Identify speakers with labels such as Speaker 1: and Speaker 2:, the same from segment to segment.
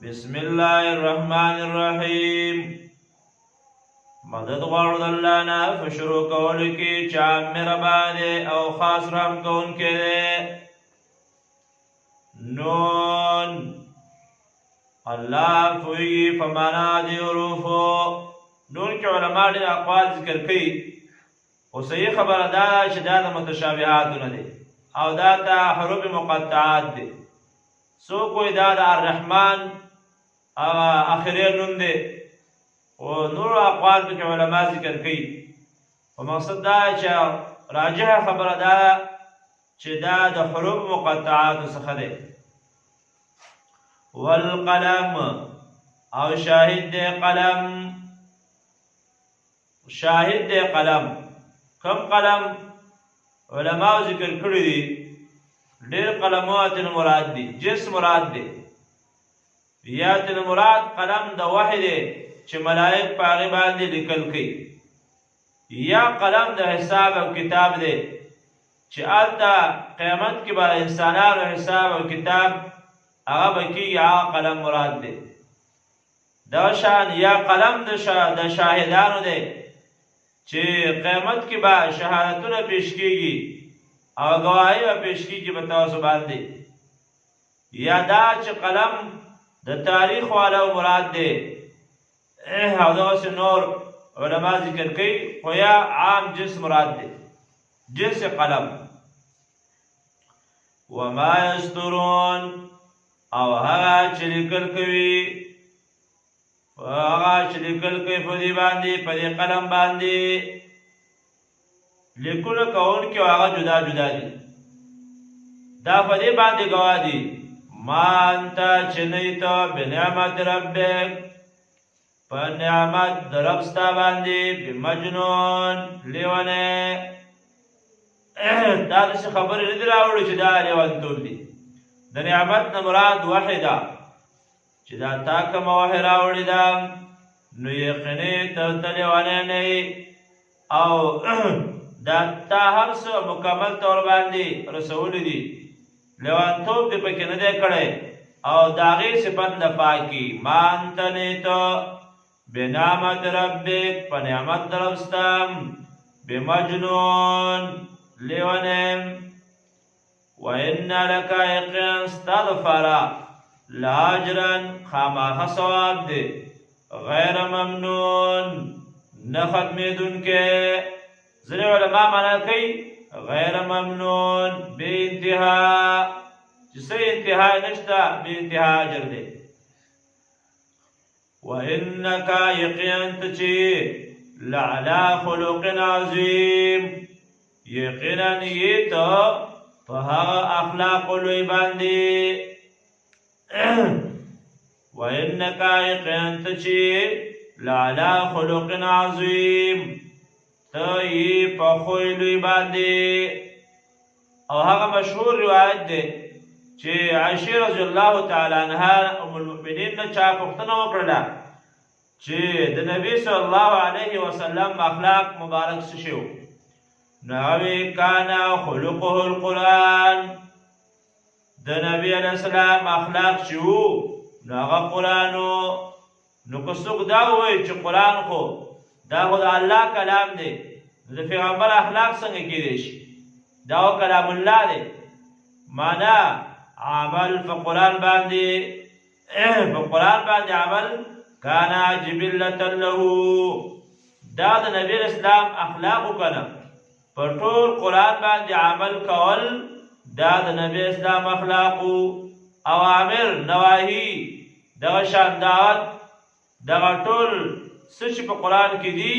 Speaker 1: بسم الله الرحمن الرحیم. مدد غواړو د الله نه په شروع کولو کې چې عام مهربان دی او خاص رحم کوونکی دی. نون الله پوهیږي په معنا د حروفو. نون کې علما ډېر اقوال ذکر کوي، خو صحیح خبره دا چې دا د متشابهاتو نه دی او دا ته حروف مقطعات دی. څوک وایي دا د الرحمن آخري نوم دی، او نور اقوال پکې علما ذکر کوي. په مقصد دا چې راجحه خبره ده چې دا د حروف مقطعاتو څخه دی. والقلم او شاهد دی قلم. شاهد دی قلم. کم قلم علماء ذکر کړی دي، ډېر قلمات مراد دي، جنس مراد دی. یا تل مراد قلم د وحی دی چې ملائک په هغې باندې لیکل کوي، یا قلم د حساب او کتاب دی چې هلته قیامت کې به انسانانو حساب او کتاب هغه به کېږي، هغه قلم مراد دی. دا شان یا قلم د شاهدانو دی چې قیامت کې به شهادتونه پیش کېږي او ګواهي به پیش کېږي په تاسو باندې. یا دا چې قلم د تاریخ والا مراد دی، او دغسې نور علما ذکر کوي، خو یا عام جنس مراد دی، جنس قلم. وما یسترون او هغه چې لیکل کوي، هغه چې لیکل کوي په دې باندې، په دې قلم باندې لیکلو کوونکي هغه جدا جدا دي. دا په دې باندې ګواه دي ما انت چې نه یې ته بنعمت ربک، په نعمت د رب ستا باندې، بمجنون لیونی. دا داسې خبرې نه دي راوړي چې دا لیونتوب دي. د نعمت نه مراد وحی ده چې دا تا کومه وحی راوړې ده، نو یقیني ته لیونی نه یې، او دا تا هر څه مکمل طور باندې رسولي دي، لیونتوب دې پکې نه دی کړی. او د هغې صفت نه پاکي ما انت نه ته بنعمت ربک، په نعمت د رب ستا، بمجنون لیونی. وان لک یقینا ستا دپاره لاجرا خامخا ثواب دی، غیر ممنون نه ختمېدونکی. ځینې علما معنا کوي غیر ممنون بې انتها، چې څه انتها نشته، بې انتها اجر دی. وانک یقینا ته چې لعلی خلق عظیم، یقینا یې ته په هغه اخلاقو لوی باندې. وانک یقینا ته چې لعلی خلق عظیم، ته یې په خوی لوی باندې. او هغه مشهور روایت دی چې عائشة رضی الله تعالی عنها ام المؤمنین نه چا پوښتنه وکړله چې د نبی صلی الله علیه وسلم اخلاق مبارک څه شی و؟ نو هغې کان خلقه القرآن، د نبی علیه السلام اخلاق چې وو نو هغه قرآن و. نو که څوک دا ووایي چې قرآن خو دا خو د الله کلام دی، نو د پیغمبر اخلاق څنګه کېدی شي؟ دا خو کلام الله دی. معنا عمل په قرآن باندې، په قرآن باندې عمل کانا جبلة له، دا د نبی اسلام اخلاقو کنه. په ټول قرآن باندې عمل کول دا د نبی اسلام اخلاقو. اوامر نواهی دغه شان دعوت دغه ټول څه چې په قرآن کې دي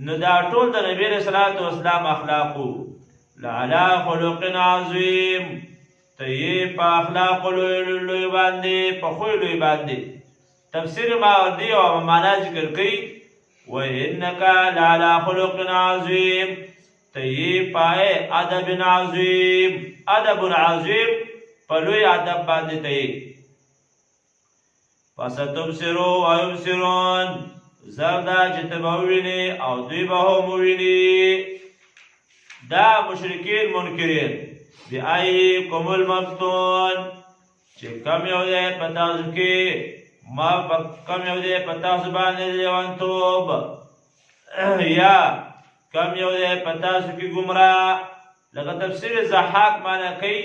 Speaker 1: نو دا ټول د نبی علیه الصلاة والسلام اخلاقو. لعلی خلق عظیم، ته یې په اخلاقو لوی باندې، په خوی لوی باندې. تفسیر ماوردی او معنا ذکر کوي وانک لعلی خلق عظیم، ته یې په ادب عظیم، ادب عظیم، په لوی ادب باندې ته یې. فستبصروا ویبصرون، زر دا چې ته به ووینې او دوی به هم وویني. دا مشرکین منکرین بأیکم المفتون، چې کم یو دی په تاسو کې ما کم یو دی په تاسو باندې لیونتوب یا کم یو دی په تاسو کې ګمراه لکه تفسیر ضحاک معنی کوي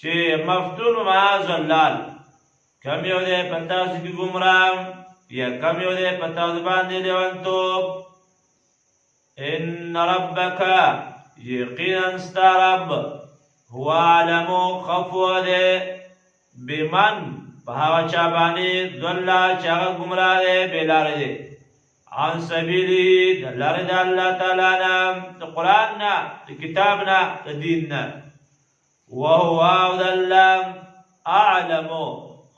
Speaker 1: چې مفتون معاذ اللال کم یو دی په تاسو کې ګمراه یا کم یو دی په تاسو باندې لیونتوب ان ربک یقینا ستا رب هو علمو خفو دی بمن په هغه چا باندې ضل چې هغه ګمراه دی بېلارې دی عن سبیلي د لارې د الله تعالی نه د قرآن نه د کتاب نه د دین نه وهو او د الله اعلمو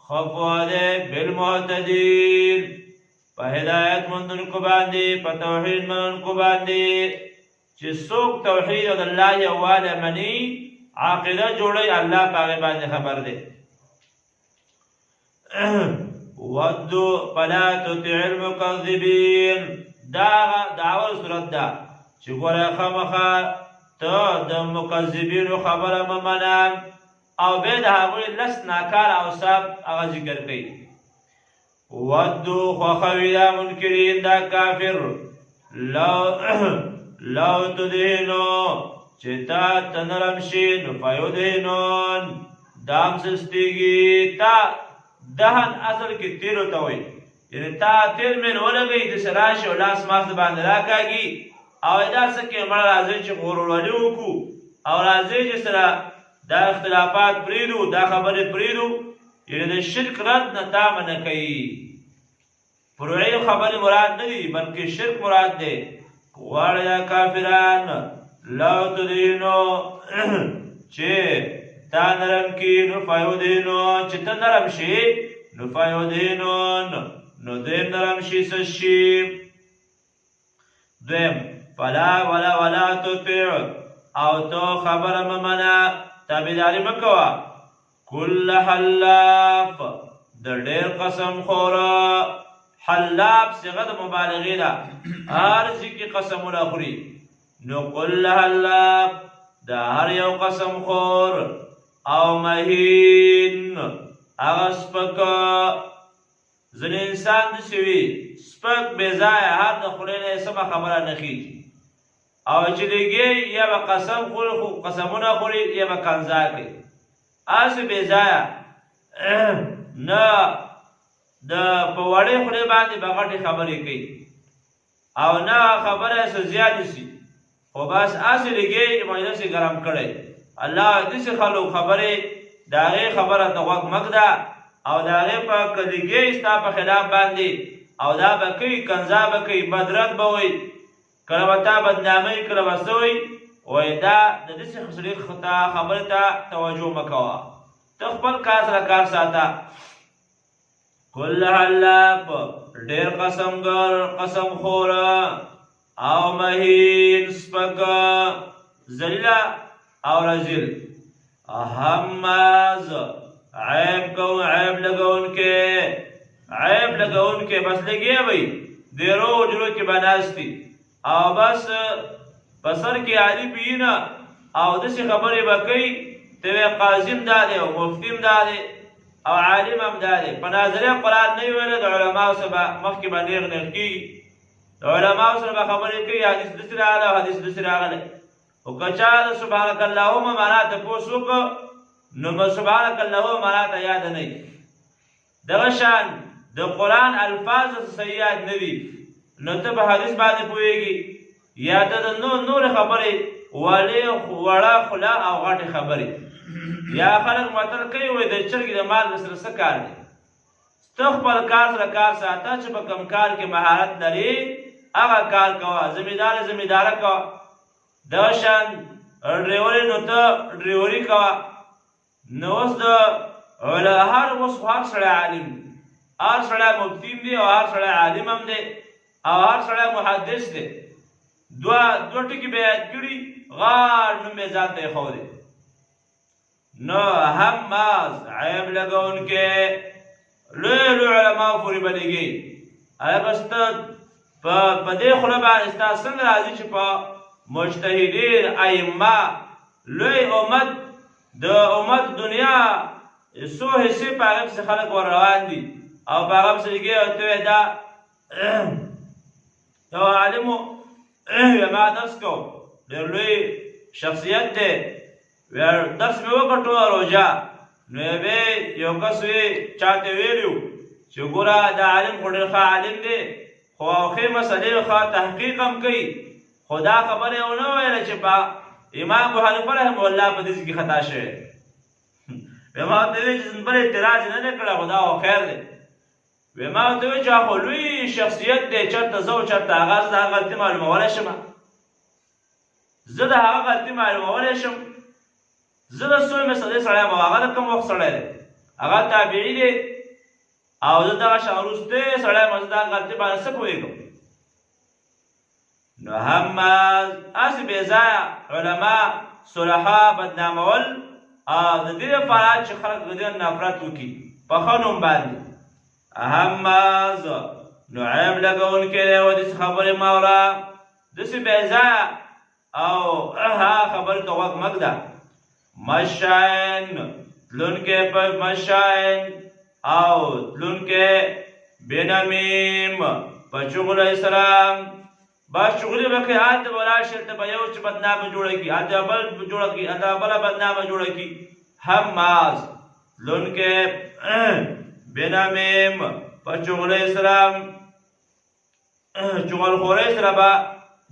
Speaker 1: خفو دی بالمهتدین په هدایت موندونکو باندې په توحید منونکو باندې چې څوک توحید او د الله یووالی مني عقیده جوړوي الله په هغې باندې خبر دی ودو فلا تطع المكذبين دا اول صورت ده چې ګوره خامخا ته د مکذبینو خبره مه منه او بیا د هغوی لس ناکاره اوصاف هغه ذکر کوي ودو خوښوي دا منکرین دا کافر لو تدهنو چې تا ته نرم شي نو فیدهنون دام سستیږي تا دهن اصل کې تیرو ته وایي یعنې تا تیل مین ولګوي داسې راشي او لاس ماس د باندې راکاږي او داسې کې مړه راځئ چې غورولولي وکړو او راځئ چې سره دا اختلافات پرېږدو دا خبرې پرېږدو یعنې د شرک رد نه تا منع کوي فروعي خبرې مراد نه دي بلکې شرک مراد دی غواړئ دا کافران لو تدینو چې تا نرم کی نو فیدهنون چې ته نرم شي نو فیدهنون نو دویم نرم شي څه شي دویم ولا تطع او تو خبره مه منه تابعداري مه کوه کل حلاف د ډېر قسم خوره حلاف صيغه د مبالغې ده هر څه کې قسمونه خوري نو کل حلاف د هر یو قسم خور او مهین هغه سپک ځینې انسان داسې وي سپک بېځایه هر د خولې نه یې سمه خبره نه خېږي او چې لږې یا به قسم خوري خو قسمونه خوري یا به کنځا کوي هسې بېځایه نه د په وړې خولې باندې به غټې خبرې کوي او نه خبره یې څه زیاتې شي خو بس هسې لږې مجلس یې ګرم کړی الله داسې خلک خبرې د هغې خبره ته غوږ مه ږده او د هغې په کلیګۍ ستا په خلاف باندې او دا به کوي کنځا به کوي بدرد به وایي کله به تا بدنامۍ کله به څه وایي وایي دا د داسې خسرې خبرې ته توجه مه کوه ته خپل کار سره کار ساته کل حلاف ډېر قسمګر قسم خوره او مهین سپک ذلیله او رزیل هماز عیب لګونکې بس لګیا وي دیرو جلو کې به ناستي او بس په سر کې عالي پي نه او داسې خبرې به کوي ته وایې قاضي هم دا دی او مفتي هم دا دی او عالم هم دا دی په ناظریه قرآن نه وي ویلی د علماو سره به مخکې به نیغ کېږي د علماو سره به خبرې کوي حدیث داسې راغلی او حدیث داسې راغلی او که چا د سبحانک اللهم معنا تپوس وکړه نو سبحانک اللهم معنا ته یاد نه وي دغه شان د قرآن الفاظ صحیح یاد نه وي نو ته په حدیث باندې پوهېږي یا ته د نورې خبرې وړه خوله او غټې خبرې یا خلک متل کوي وایي د چرګې د مال سره څه کار دی ته خپل کار سره کار ساته چې په کوم کار کې مهارت لري هغه کار کوه زمینداره کوه دغه شان ډریوري نو ته ډریوري کوه نو اوس هر سړی عالم دی هر سړی مفتي دی او هر سړی عالم هم دی او هر سړی محدث دی دوه ټکي به یاد کړي غاړ نوم یې ځان ته ایښودی نو هماز عیب لګونکی لوی علماو پورې به لګي هغه بس ته په دې خوله باندې ستا څنګه راځي چې په مجتهدین ائمه لوی امت د امت دنیا څو حصې په هغه پسې خلک ور روان دي او په هغه پسې لګي او ته دا یو عالم و ما درس کو ډېر لوی شخصیت دی درس مې وکړ ټوله روژه نو یو کس چاته ویلو چې ګوره دا عالم خو ډېر ښه عالم دی خو ښې مسلې ښه تحقیق هم کوي خو دا خبره یې ونه ویله چې امام ابو حنیفه رحمه الله په دې کې خطا شوی ما ورته وویل چې بل اعتراض نه دی کړی خو دا خو خیر دی ما ورته وویل چې خو لوی شخصیت دی چېرته زه او چېرته هغه زه د هغه غلطي معلومولی شم زه د هغه غلطي معلومولی شم زه د څو مسلې سړی یم او هغه د کوم وخت سړی دی هغه تابعي دی او زه دغه شان وروستی سړی یم زه د هغه غلطي باندې څه پوهېږم نو هم هسې بې ځایه علما صلحا بدنامول د دې لپاره چې خلک د دې نفرت وکړي په ښه نوم باندې هماز نو عیب لګونکی دی و داسې خبرې مه اوره داسې بې ځایه او هغه خبرې ته غوږ مه ږده مشاین تلونکی په مشاین او تلونکی بنمیم په چغلو اسلام بس چغلې به کوي هلته به ولاړ شي هلته به یو چې بدنامه جوړه کړي هلته بل جوړه کړي هلته بله بدنامه جوړه کړي هماز تلونکی بنمیم په چغلۍ سره چغلخورۍ سره به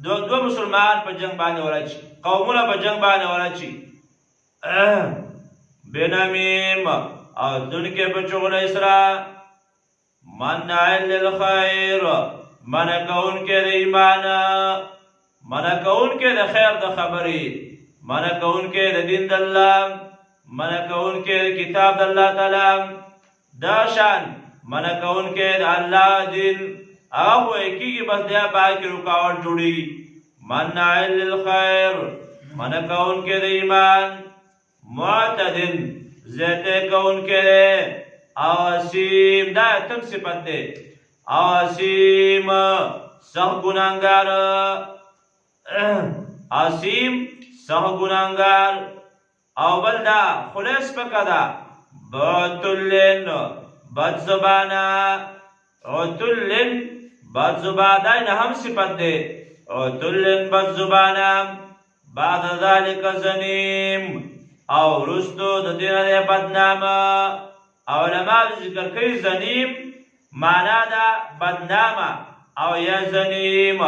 Speaker 1: دوه مسلمان په جنګ باندې ولاچي قومونه په جنګ باندې ولاچي بنمیم او تلونکی په چغلۍ سره منع للخیر منع کوونکی د ایمان منع کوونکی د خیر د خبرې منع کوونکی د دین د الله منع کوونکی د کتاب د الله تعالی دا شان منع کوونکی د الله دین هغه وایي کېږي بس دی پای کې رکاوټ جوړېږي منع للخیر منع کوونکی د ایمان معتدن زیاتی کوونکی دی او اسیم دا اتم صفت دی او اسیم سخت ګناهګار اسیم سخت ګناهګار او بل دا خوله سپکه ده بتلن بد زبانه عتلن بد زبانه دا نه هم صفت دی عتلن بد زبانه بعد ذلك زنیم او رستو د دې نه بدنامه علما ذکر کوي زنیم معنا ده بدنامه او یا زنیم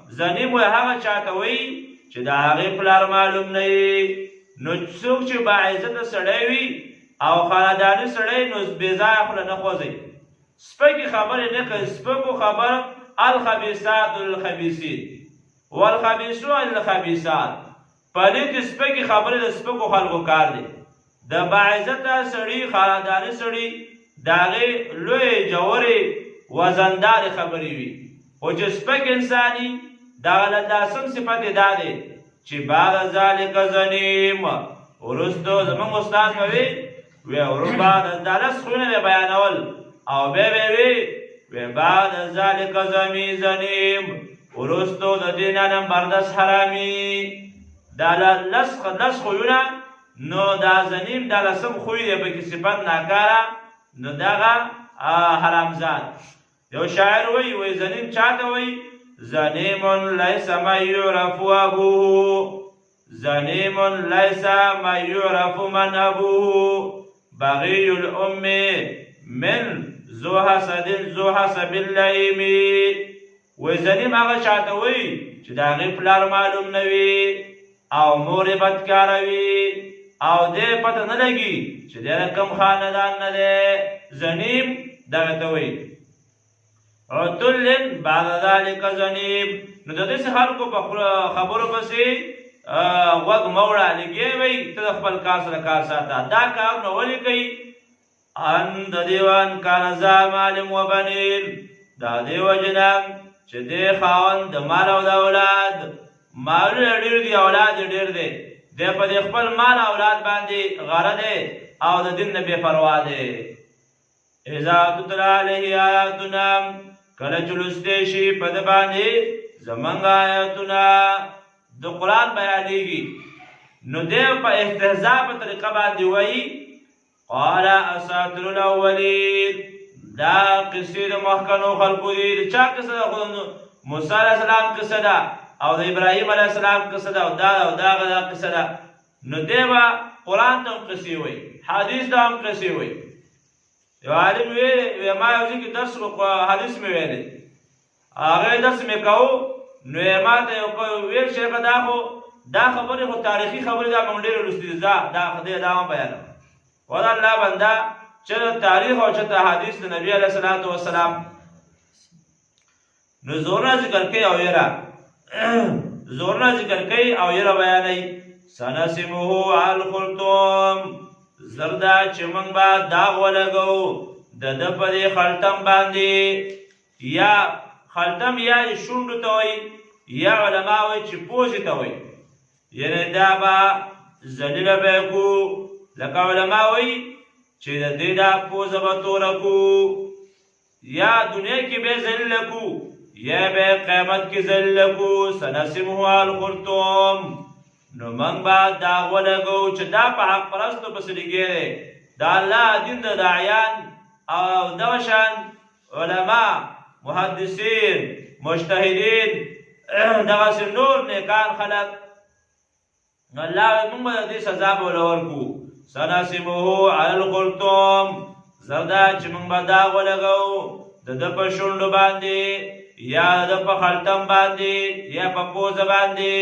Speaker 1: زنیم وایي هغه چاته وایي چې د هغې پلار معلوم نه وي نو څوک چې باعزته سړی وي او خانداني سړی نو بېځایه خوله نه خوځوي سپکې خبرې نه کوي سپکو خبر الخبیثات للخبیثین والخبیثون للخبیثات په دې کې سپکې خبرې د سپکو خلکو کار دی د باعزته سړي خانداني سړي د هغې لویې جوړې وزندارې خبرې وي خو چې سپک انساني دغه له لاسم صفت یې دا دی چې بعد ذلک زنیم وروستو زموږ استاد به وی بعد دا لس خویونه به بیانول او بیا به وی بعد ذلک زنیم وروستو د دې نه نمبردس حرامي دا لس خویونه نو دا زنیم دا لسم خوی دی پکې صفت ناکاره نو دغه حرامزاد یو شاعر وی زنیم چاته وی زنیم لیس ما یعرف ابوه زنیم لیس ما یعرف من ابوه بغی الام من ذو حسب اللئیم وی زنیم هغه چاته وی چې د هغې پلار معلوم نه وي او مور یې بدکاره وي او دې پته نه لګي چې دی د کوم خاندان نه دی زنیم دغه ته وایي عتلن بعد ذلک زنیم نو د داسې خلکو په خبرو پسې غوږ مه وړه لګې وی ته د خپل کار سره کار ساته دا کارونه ولې کوي ان د دیوان کان ذا مال و بنین دا دې وجې نه چې دی خاوند د مال او د اولاد مالونه ډېر دي اولاد یې ډېر دی دی په دې خپل مال اولاد باندې غره دی او د دین نه بې پروا دی اذا تتلی علیه آیاتنا کله چې لوستې شي په ده باندې زموږ آیاتونه د قرآن بیانېږي نو دی په استهزا په طریقه باندې وایي قال اساطیر الاولین دا قصې د مخکنو خلکو دي. د چا قصه ده؟ خو موسی علیه السلام قصه ده او د ابراهیم علیه السلام قصه ده او دا قصه ده. نو دی به قرآن ته هم قصې وایي، حدیث ته هم قصې وایي. یو عالم وی ما یو ځای کې درس حدیث مې ویلی، هغه درس مې کوو، نو یې ما ته یو ویل شیخه دا خبرې خو تاریخي خبرې دا موږ ډېرې لوستي دي، دا خدای دا هم بیانوم. ولا الله بنده چې تاریخ او چې حدیث د نبی علیه الصلاۃ والسلام نو زورنا ذکر کوي او یره زورنا ذکر کوي او یره بیانوي. سنسمه علی الخرطوم، زردا چې موږ به داغ ولګو د ده په دې خلطم باندې. یا خلطم یا شونډو ته وایي، یا علما وایي چې پوزې ته وایي، یعنې دا به ذلیله به یې کړو. لکه علما وایي چې د دې دا پوزه به توره کړو، یا دنیا کې به یې ذلیله کړو یا به یې قیامت کې ذلیله کړو. سنسمه علی الخرطوم، نو موږ به داغ ولګو چې دا په حق پرستو پسې لګی دی. د الله دین د داعیان او دغه شان علما، محدثین، مجتهدین، دغسې نور نیکان خلک، نو الله موږ به د دې سزا به ورله ورکړو. سنسمه علی الخرطوم، زردا چې موږ به داغ ولګو د ده په شونډو باندې یا د ده په خلطم باندې یا په پوزه باندې.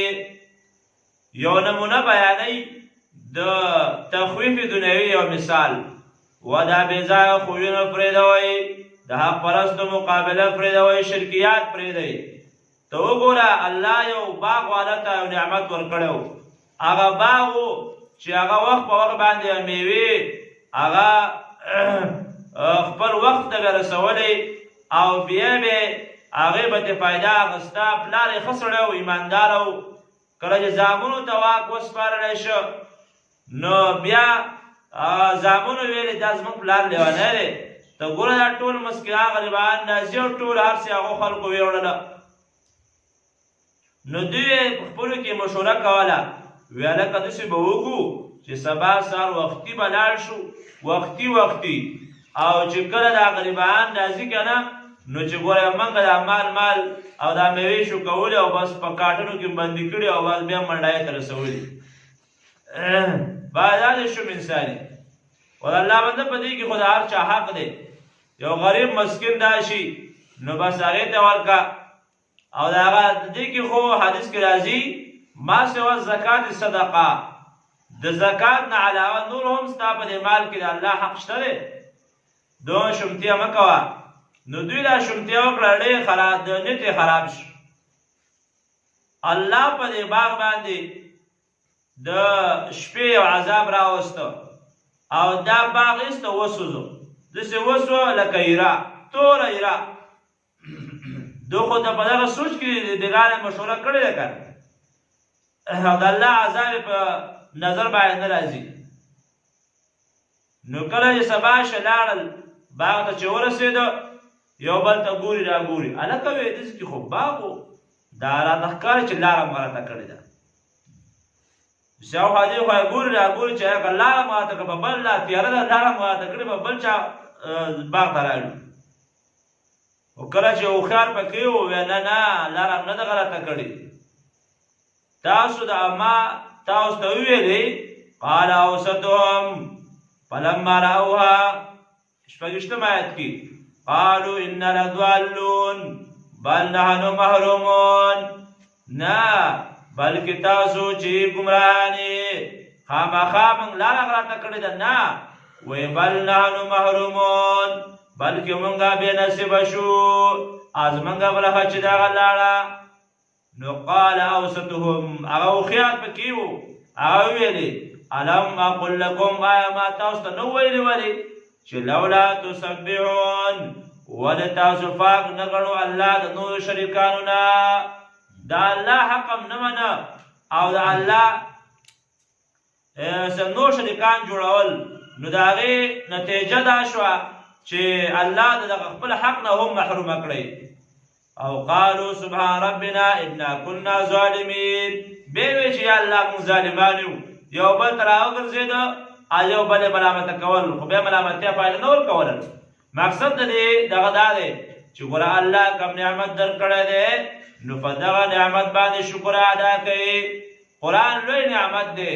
Speaker 1: یو نمونه بیانوي د تخویف دنیوي یو مثال. و دا بېځایه خویونه پرېږدوئ، د حق پرستو مقابله پرېږدوئ، شرکیات پرېږدئ. ته وګوره الله یو باغ والا ته یو نعمت ورکړی و، هغه باغ و چې هغه وخت په وخت باندې میوې هغه خپل وخت ته به رسولی او بیا به هغې به ترې فایده اخسته. پلار یې ښه سړی و، ایمانداره و. کله چې زامنو ته واک وسپارلی شو نو بیا زامنو ویلې دا زموږ پلار لیونی دی، ته ګوره دا ټول مسکینان غریبان نازي او ټول هر څه هغو خلکو ویوړله. نو دوی یې په خپلو کې مشوره کوله، وی هلکه داسې به وکړو چې سبا سهار وختي به لاړ شو، وختي او چې کله دا غریبان راځي که نه نو چې ګوره موږ دا مال او دا میوې شو کولی او بس په کاټنو کې بندي کړي او بس بیا منډای ته رسولي. باید دا د شوم انساني. و د الله بنده په دې کې خو د هر چا حق دی. یو غریب مسکین دا شي نو بس هغې ته ورکړه. او د هغه دې کې خو حدیث کې راځي ما سوا زکات صدقه، د زکات نه علاوه نور هم ستا په دې مال کې د الله حق شته دی، دومره شومتیا مه کوه. نو دوی دا شومتیا وکړه، ډېر خراب د نیت یې خراب شو. الله په دې باغ باندې د شپې یو عذاب راوسته او دا باغ ایسته وسوځو، داسې وسوه لکه ایره، توره ایره. دو خو ته په دغه سوچ کې دګانې مشوره کړې ده که او د الله عذاب په نظر باید نه راځي. نو کله چې سبا شه لاړل باغ ته چې ورسېده یو بل ته ګوري را ګوري، هلکه وی داسې کې خو باغ و، دا راته ښکاري چې لاره مو راته کړې ده. شاوخوا دې خوا یې ګوري را ګوري چې هغه لاره مو راته کړه، په بل لا تیاره ده لاره مو راته کړې، په بل چا باغ ته راړي. او کله چې هوښیار پکې و وی نه لاره نه دغه راته کړې، تاسو ته وویلې. قال اوسطهم فلما رأوها، شپږویشتم آیت کې، قالوا انا لضالون بل نحن محرومون. نه بلکې تاسو چې ګمراهان یې، خامخا موږ لاره راته کړې ده. نه وی بل نحن محرومون، بلکې موږ بې نصیبه شو، ازموږ برخه چې دغه لاړه. نو قال اوسطهم، هغه هوښیار پکې و، هغه ویلې الم اقل لکم، آیا ما تاسو ته نه ویلې ولې چې لولا تسبحون، ولې تاسو پاک نه ګڼو الله د نورو شریکانو نه، د الله حق هم نه منه او د الله نور شریکان جوړول. نو د هغې نتیجه دا شوه چې الله د دغه خپل حق نه هم محرومه کړی. او قالوا سبحان ربنا انا كنا ظالمین، بیا وی چې یا الله موږ ظالمان یو، یو بل ته راوګرځېده او یو بل یې ملامته کول، خو بیا ملامتیا پایله نه ورکوله، مقصد د دې دغه دا دی چې ګوره الله کوم نعمت درکړی دی نو په دغه نعمت باندې شکر ادا کوي. قرآن لوی نعمت دی،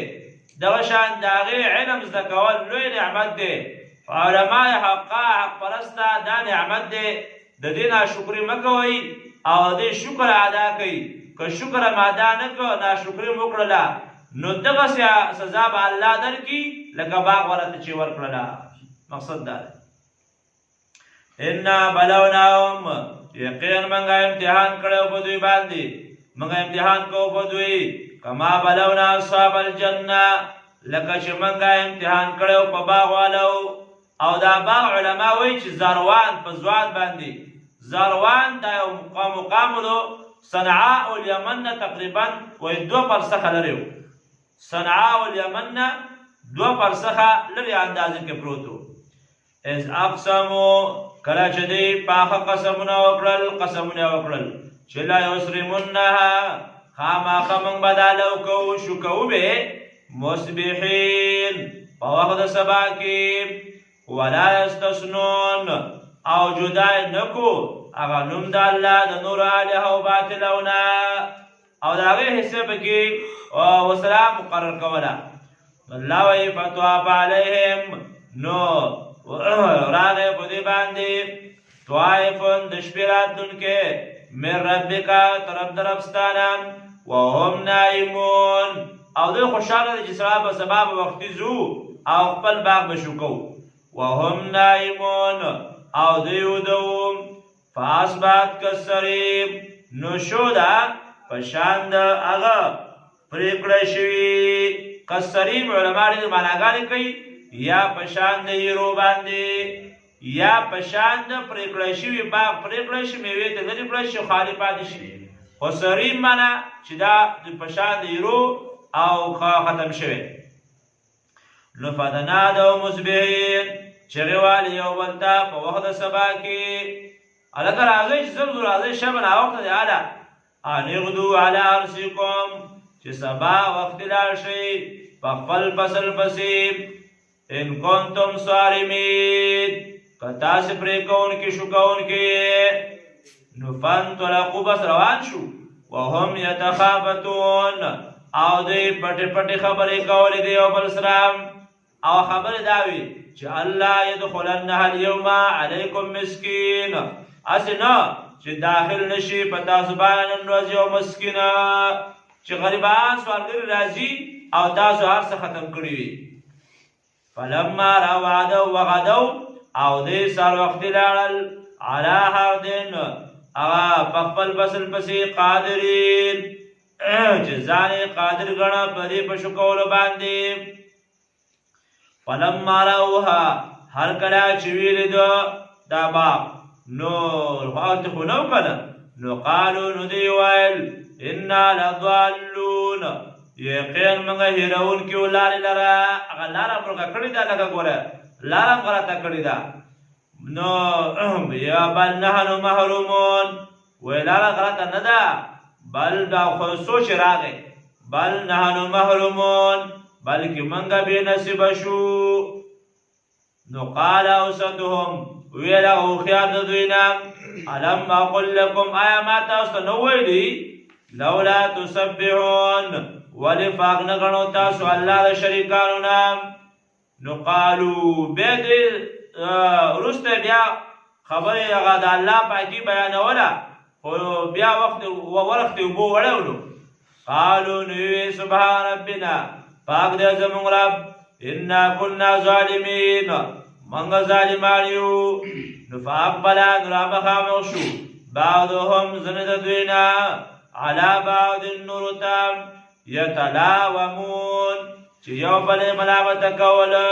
Speaker 1: دغه شان د هغې علم زده کول لوی نعمت دی. علما حقا حق پرسته دا نعمت دی، د دې ناشکري مه کوئ او د دې شکر ادا کوئ. که شکر م ادا نه کړه ناشکري م وکړله نو دغسې سزا به الله درکړي لکه باغ ورته چې ورکړله. مقصد دا دی انا بلوناهم یقین منګه امتحان کړو په دوی باندې، منګه امتحان کوو په دوی کما بلونا اصحاب الجنه لکه چې منګه امتحان کړو په باغ والو. او دا باغ علما وایي چې زروان په ځوان باندې، زروان دا یو مقام دو صنعاء الیمن نه تقریبا وایي 2 فرسخه لري، صنعاء الیمن نه 2 فرسخه لري اندازې کې پروت و. از اقسمو کله چې دی پاخه قسمونه وکړل چې لا یسرمنها خامخا موږ به دا لو کوو شو کوو به مصبحین په وخت د سبا کې ولا یستثنون او جدای نکو هغه نوم د الله د نور الهه او باطلونه او د هغې حصه پکې وسره مقرر کوله. الله وایي فطاف علیهم نو راغې په دې باندې طائفون د شپې راتلونکې من ربک طرف د ربستانه وهم نائمون او دوی خوشحاله دي چې سبا به وختي ځو او خپل باغ به شو کوو. وهم نائمون او دوی ودوم فاصبحت کالصریب نو شو ده په شان د هغه پرې کړی شوي. کالصریب علما ډېرې معناګانې کوي، یا په شان د هیرو باندې یا په شان د پرې کړی شوي باغ پرې کړی شي میوې ته لرې کړی شي خالي پاتې شي. خو صریب معنی چې دا په شان د هیرو او ختم شوی. نو فدنادوا مصبحین چغې والې یو بل ته په وخت د سبا کې هلکه راځئ چې زر زو راځئ شبه ناوخته دی هله ان اغدو علی حرثکم چې سبا وختي لاړ شئ په خپل فصل پسې ان کنتم صارمین که تاسې پرې کوونکي شو کوونکي. نو فانطلقوا بس روان شو وهم یتخافتون او دوی پټې پټې خبرې کولې د یو بل سره او خبرې دا وي چې الله یدخلنها اليوم علیکم مسکین، هسې نه چې داخل نشي په تاسو باندې نن ورځ یو مسکینه چې غریبان سوالګري راځي او تاسو هر څه ختم کړي وي. فلما رأوا عدو وغدو او دوی سهار وختي لاړل علی حردن هغه په خپل فصل پسې قادرین چې ځان یې قادر ګڼه په دې په شو کولو باندې. فلما رأوها هر کله چې ولیده دا باغ نو هلته خو نه و که نه نو قالو نو دوی ویل انا لضالون یقین موږ هېروونکي وو لارې لره. هغه لاره ورکه کړې ده لکه ګوره لاره هم غلطه کړې ده. نو یا بل نحنو محرومون وایي لاره غلطه نه ده بل دا خو سوچ راغی بل نحنو محرومون بلکې موږ بې نصیبه شو. نو قال اوسطهم ویل هغه هوښیار د دوی نه الم اقل لکم آیا ما تاسو ته نه ویلي لولا تسبحون ولې پاک نه ګڼو تاسو الله د شریکانو نه. نو قالو بیا دوی وروسته بیا خبرې هغه د الله پاکي بیانوله خو بیا وخت ورختې اوبو وړولو. قالو نو ویې سبحان ربنا پاک دی زموږ رب انا کنا ظالمین موږ ظالمان یو. نو فاقبلا نو رامخامخ شو بعضهم ځینې د دوی نه علی بعض نورو ته یتلاومون چې یو بل یې ملامته کوله.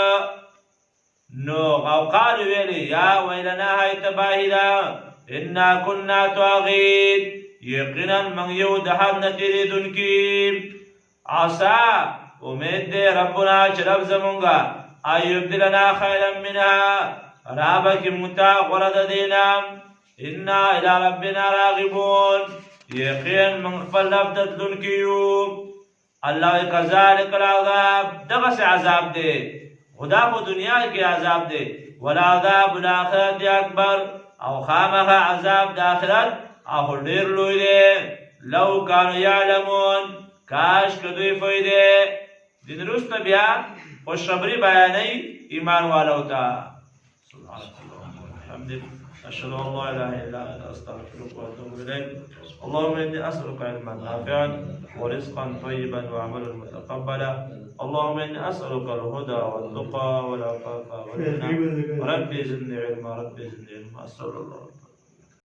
Speaker 1: نو او قالو ویلې یا ویلنا های تباهي ده انا کنا طاغین یقینا موږ یو د حد نه تېرېدونکي. عسا امید دی ربنا چې رب زمونږه ان یبدلنا خیرا منها رابکې مونږ ته غوره د دې نه انا الی ربنا راغبون یقین موږ خپل رب ته تلونکي یو. الله وایي کذلک العذاب دغسې عذاب دی خدا په دنیا کې عذاب دی ولعذاب الآخرة أكبر او خامخ عذاب د آخرت او ډیر لوی دی لو كانوا يعلمون کاش که دوی فیده دین رست بیا خوشخبری بیانی ایمان والو تا سبحانك اللهم وبحمدك أشهد أن لا إله إلا أنت أستغفرك وأتوب إليك اللهم إني أسألك علما نافعا ورزقا طيبا وعملا متقبلا اللهم إني أسألك الهدى والتقى والعفاف والغنى ربي زدني علما ربي زدني علما أسأل الله